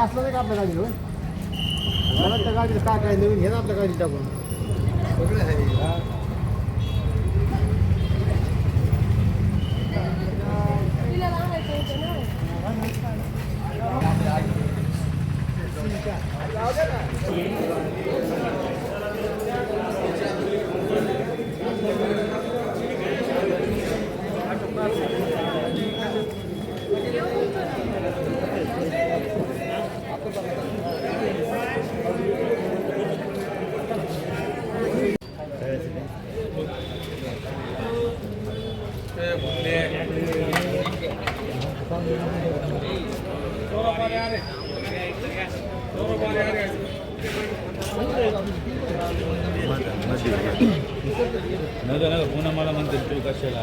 असलं नाही का आपल्या गाडीवर मला त्या गाडीला काय काय नवीन घे ना आपल्या गाडी टाकून सगळे आहे नगर पुन्हा मला म्हणते तू कशाला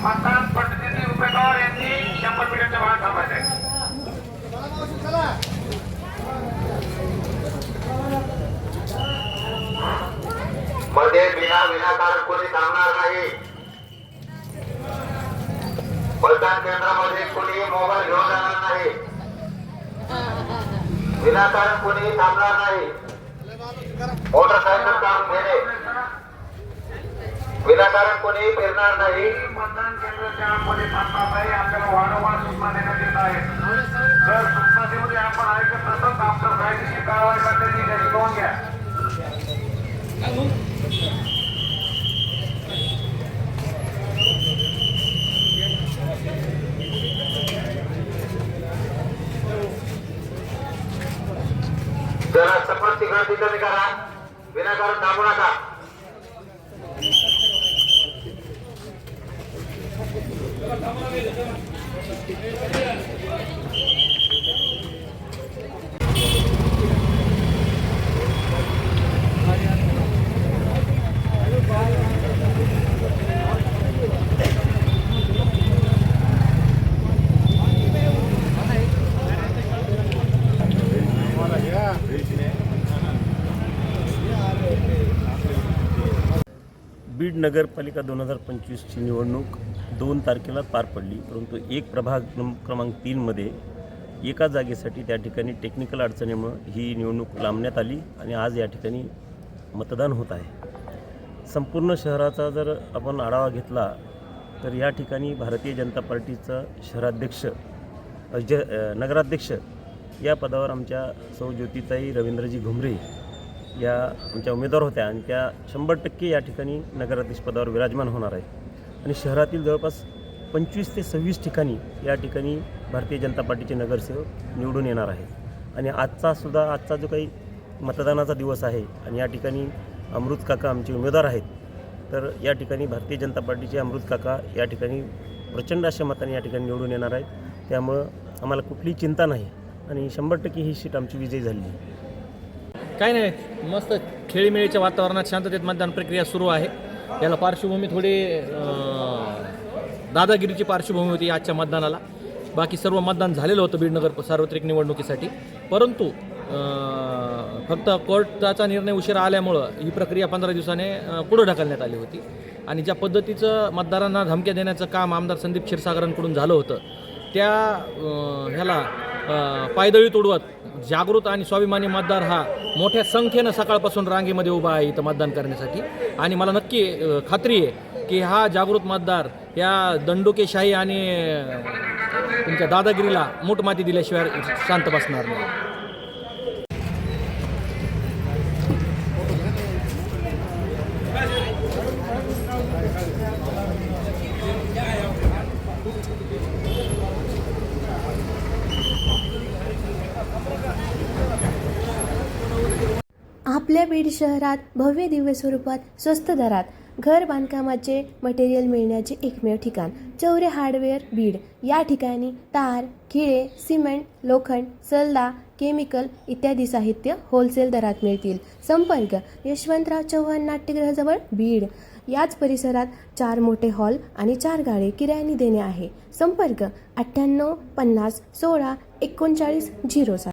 मतदान पद्धती उमेदवार यांनी 100 मीटरच्या भागात थांबायचे मध्ये विनाकारण कोणी थांबणार नाही. मतदान केंद्रामध्ये कोणी मोबाईल घेऊन जाणार नाही. विनाकारण कोणी थांबणार नाही. मोटरसायकल काढून घेणे विनाकारण कोणी फिरणार नाही. मतदान केंद्राच्या मध्ये थांबणार नाही. आपल्याला वारंवार सूचना देण्यात येत आहेत. जर सूचना देऊन आपण ऐकत नसेल तर आपल्या कायदेशीर कारवाई करण्याची त्याची नोंद घ्या. जरा सपट गर्दी कमी करा. विनाकारण थांबू नका. बीड नगरपालिका 2025ची निवडणूक 2 तारखेला पार पडली, परंतु एक प्रभाग क्रमांक 3मध्ये एका जागेसाठी त्या ठिकाणी टेक्निकल अडचणीमुळे ही निवडणूक लांबण्यात आली आणि आज या ठिकाणी मतदान होत आहे. संपूर्ण शहराचा जर आपण आढावा घेतला तर या ठिकाणी भारतीय जनता पार्टीचा शहराध्यक्ष नगराध्यक्ष या पदावर आमच्या सौ ज्योतिताई रवींद्रजी घुमरे या आमच्या उमेदवार होत्या आणि त्या 100% या ठिकाणी नगराध्यक्ष पदावर विराजमान होणार आहेत. आणि शहरातील जवळपास 25 ते 26 ठिकाणी या ठिकाणी भारतीय जनता पार्टीचे नगरसेवक निवडून येणार आहेत. आणि आजचा जो काही मतदानाचा दिवस आहे आणि या ठिकाणी अमृत काका आमचे उमेदवार आहेत, तर या ठिकाणी भारतीय जनता पार्टीचे अमृत काका या ठिकाणी प्रचंड अशा मताने या ठिकाणी निवडून येणार आहेत. त्यामुळं आम्हाला कुठलीही चिंता नाही आणि 100% ही सीट आमची विजयी झाली आहे. काय नाही, मस्त खेळीमेळीच्या वातावरणात शांततेत मतदान प्रक्रिया सुरू आहे. याला पार्श्वभूमी थोडी दादागिरीची पार्श्वभूमी होती आजच्या मतदानाला. बाकी सर्व मतदान झालेलं होतं बीडनगर सार्वत्रिक निवडणुकीसाठी, परंतु फक्त कोर्टाचा निर्णय उशिरा आल्यामुळं ही प्रक्रिया 15 दिवसाने पुढं ढकलण्यात आली होती. आणि ज्या पद्धतीचं मतदारांना धमक्या देण्याचं काम आमदार संदीप क्षीरसागरांकडून झालं होतं, त्या ह्याला पायदळी तोडवत जागृत आणि स्वाभिमानी मतदार हा मोठ्या संख्येनं सकाळपासून रांगेमध्ये उभा आहे इथं मतदान करण्यासाठी. आणि मला नक्की खात्री आहे की हा जागृत मतदार या दंडुकेशाही आणि तुमच्या दादागिरीला मूठ माती दिल्याशिवाय शांत बसणार नाही. आपल्या बीड शहरात भव्य दिव्य स्वरूपात स्वस्त दरात घर बांधकामाचे मटेरियल मिळण्याचे एकमेव ठिकाण चौरे हार्डवेअर बीड. या ठिकाणी तार, खिळे, सिमेंट, लोखंड, सल्ला, केमिकल इत्यादी साहित्य होलसेल दरात मिळतील. संपर्क यशवंतराव चव्हाण नाट्यगृहाजवळ बीड. याच परिसरात 4 मोठे हॉल आणि 4 गाळे किरायाने देणे आहे. संपर्क 98 50 16 39 07.